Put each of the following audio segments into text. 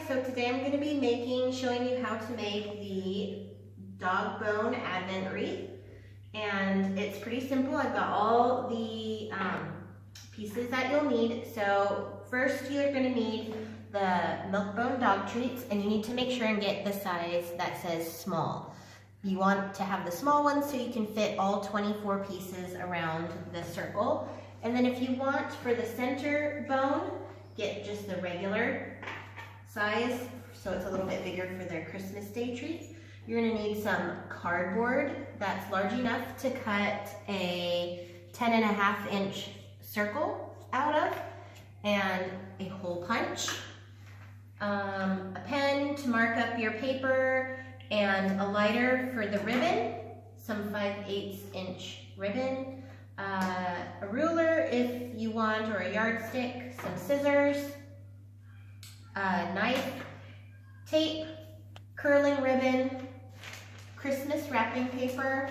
so today I'm going to be showing you how to make the dog bone advent wreath. And it's pretty simple. I've got all the pieces that you'll need. So first you're going to need the milk bone dog treats, and you need to make sure and get the size that says small. You want to have the small one so you can fit all 24 pieces around the circle. And then if you want for the center bone, get just the regular size, so it's a little bit bigger for their Christmas Day treat. You're gonna need some cardboard that's large enough to cut a 10.5 inch circle out of, and a hole punch, a pen to mark up your paper, and a lighter for the ribbon, some 5/8 inch ribbon, a ruler if you want, or a yardstick, some scissors, a knife, tape, curling ribbon, Christmas wrapping paper,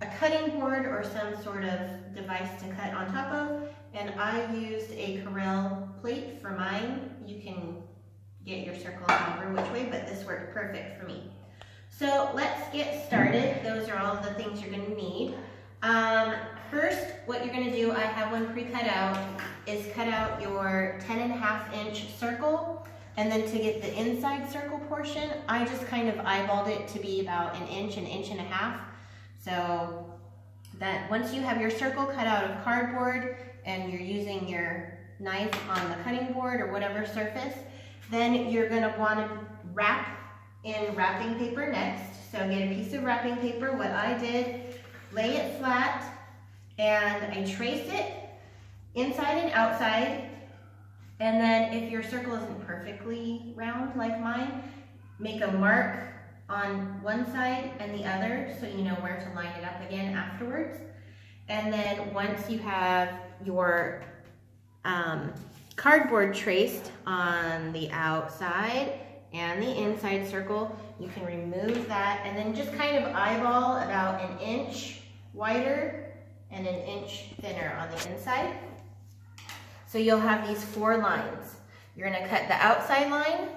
a cutting board or some sort of device to cut on top of, and I used a Corel plate for mine. You can get your circle however which way, but this worked perfect for me. So let's get started. Those are all of the things you're going to need. First, what you're going to do, I have one pre-cut out, is cut out your 10.5 inch circle, and then to get the inside circle portion, I just kind of eyeballed it to be about an inch and a half. So that once you have your circle cut out of cardboard and you're using your knife on the cutting board or whatever surface, then you're going to want to wrap in wrapping paper next. So get a piece of wrapping paper. What I did, lay it flat, and I trace it inside and outside. And then if your circle isn't perfectly round like mine, make a mark on one side and the other so you know where to line it up again afterwards. And then once you have your cardboard traced on the outside and the inside circle, you can remove that and then just kind of eyeball about an inch wider and an inch thinner on the inside. So you'll have these 4 lines. You're going to cut the outside line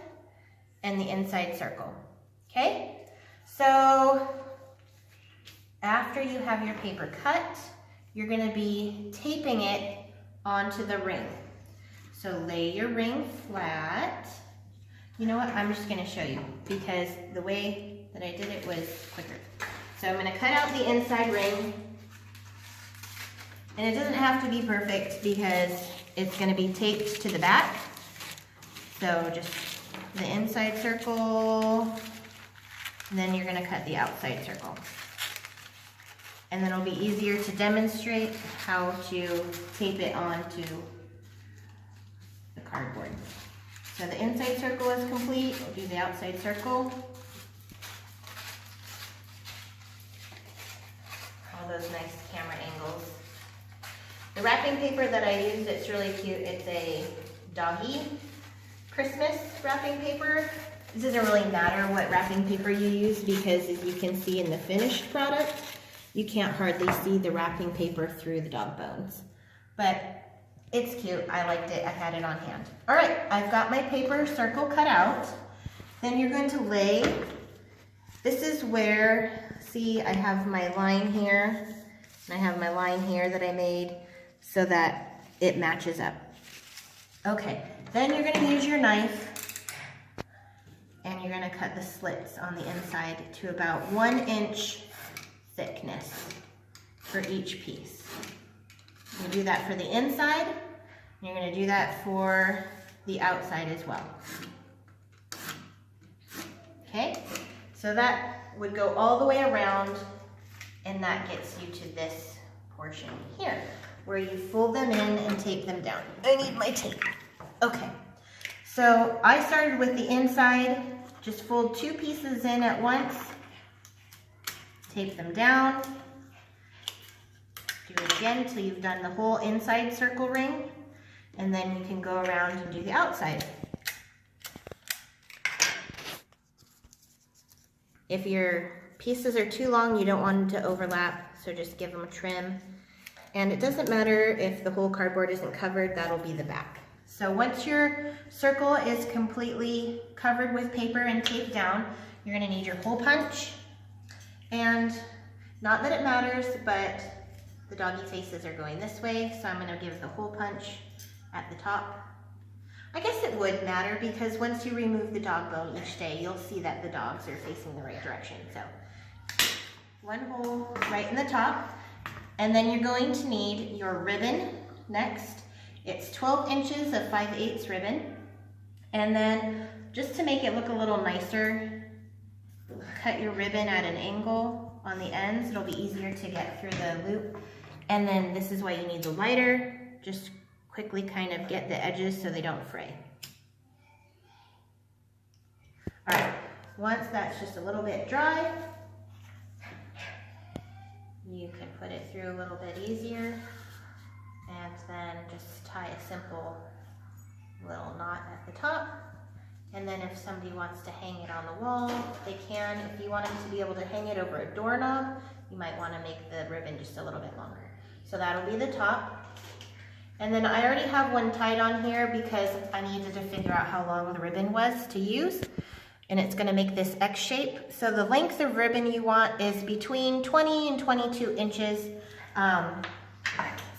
and the inside circle. Okay? So after you have your paper cut, you're going to be taping it onto the ring. So lay your ring flat. You know what? I'm just going to show you because the way that I did it was quicker. So I'm going to cut out the inside ring. And it doesn't have to be perfect because it's going to be taped to the back. So just the inside circle, and then you're going to cut the outside circle. And then it'll be easier to demonstrate how to tape it onto the cardboard. So the inside circle is complete. We'll do the outside circle. All those nice camera angles. The wrapping paper that I used, it's really cute. It's a doggy Christmas wrapping paper. This doesn't really matter what wrapping paper you use because as you can see in the finished product, you can't hardly see the wrapping paper through the dog bones. But it's cute. I liked it. I had it on hand. All right, I've got my paper circle cut out. Then you're going to lay, this is where, see, I have my line here, and I have my line here that I made so that it matches up. Okay, then you're going to use your knife and you're going to cut the slits on the inside to about 1 inch thickness for each piece. You do that for the inside, and you're going to do that for the outside as well. Okay, so that would go all the way around, and that gets you to this portion here, where you fold them in and tape them down. I need my tape. Okay, so I started with the inside. Just fold 2 pieces in at once. Tape them down. Do it again until you've done the whole inside circle ring, and then you can go around and do the outside. If your pieces are too long, you don't want them to overlap, so just give them a trim. And it doesn't matter if the whole cardboard isn't covered, that'll be the back. So once your circle is completely covered with paper and taped down, you're gonna need your hole punch. And not that it matters, but the doggy faces are going this way, so I'm gonna give the hole punch at the top. I guess it would matter because once you remove the dog bone each day, you'll see that the dogs are facing the right direction. So one hole right in the top, and then you're going to need your ribbon next. It's 12 inches of 5/8 ribbon. And then just to make it look a little nicer, cut your ribbon at an angle on the ends. It'll be easier to get through the loop. And then this is why you need the lighter. Just quickly kind of get the edges so they don't fray. All right, once that's just a little bit dry, you can put it through a little bit easier and then just tie a simple little knot at the top. And then if somebody wants to hang it on the wall, they can. If you want them to be able to hang it over a doorknob, you might want to make the ribbon just a little bit longer. So that'll be the top. And then I already have one tied on here because I needed to figure out how long the ribbon was to use. And it's gonna make this X shape. So the length of ribbon you want is between 20 and 22 inches.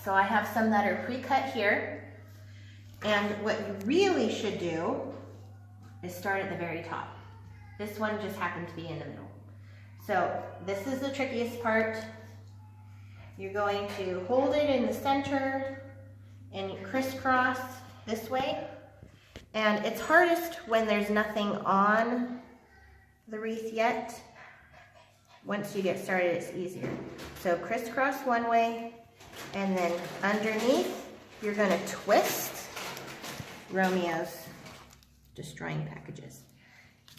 So I have some that are pre-cut here. And what you really should do is start at the very top. This one just happened to be in the middle. So this is the trickiest part. You're going to hold it in the center and you crisscross this way. And it's hardest when there's nothing on the wreath yet. Once you get started, it's easier. So crisscross one way, and then underneath, you're gonna twist Romeo's destroying packages.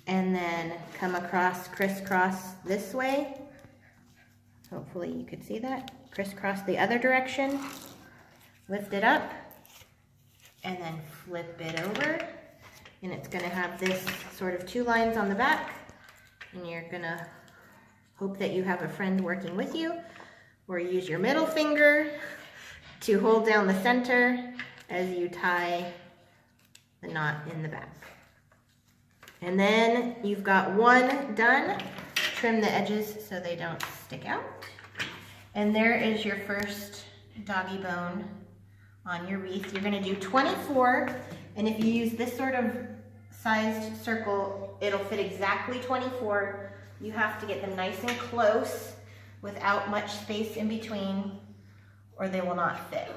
And then come across, crisscross this way. Hopefully you could see that. Crisscross the other direction. Lift it up and then flip it over, and it's going to have this sort of two lines on the back, and you're going to hope that you have a friend working with you, or use your middle finger to hold down the center as you tie the knot in the back. And then you've got one done. Trim the edges so they don't stick out. And there is your first doggy bone on your wreath. You're gonna do 24, and if you use this sort of sized circle, it'll fit exactly 24. You have to get them nice and close without much space in between, or they will not fit.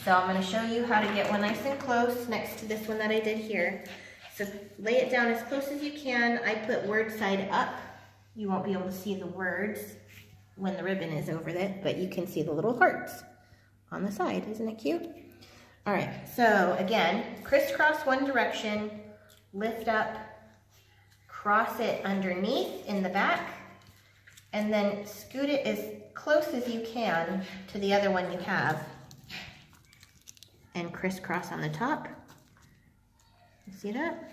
So I'm gonna show you how to get one nice and close next to this one that I did here. So lay it down as close as you can. I put word side up. You won't be able to see the words when the ribbon is over it, but you can see the little hearts on the side. Isn't it cute? All right, so again, crisscross one direction, lift up, cross it underneath in the back, and then scoot it as close as you can to the other one you have, and crisscross on the top. You see that?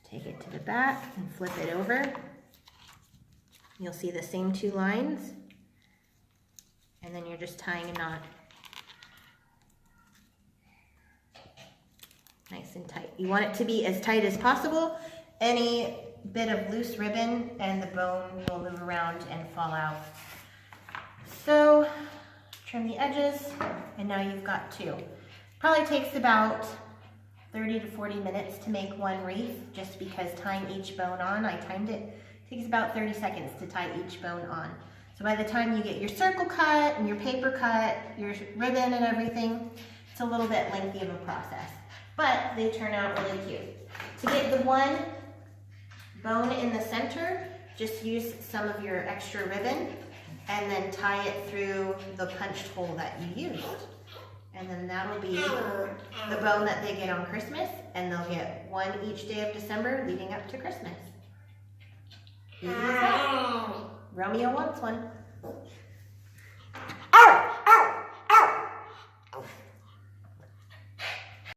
Take it to the back and flip it over. You'll see the same two lines, and then you're just tying a knot. Nice and tight. You want it to be as tight as possible. Any bit of loose ribbon and the bone will move around and fall out. So trim the edges, and now you've got two. Probably takes about 30 to 40 minutes to make one wreath, just because tying each bone on, I timed it, takes about 30 seconds to tie each bone on. So by the time you get your circle cut and your paper cut, your ribbon and everything, it's a little bit lengthy of a process, but they turn out really cute. To get the one bone in the center, just use some of your extra ribbon and then tie it through the punched hole that you used. And then that'll be the bone that they get on Christmas, and they'll get one each day of December leading up to Christmas. Easy as that. Romeo wants one.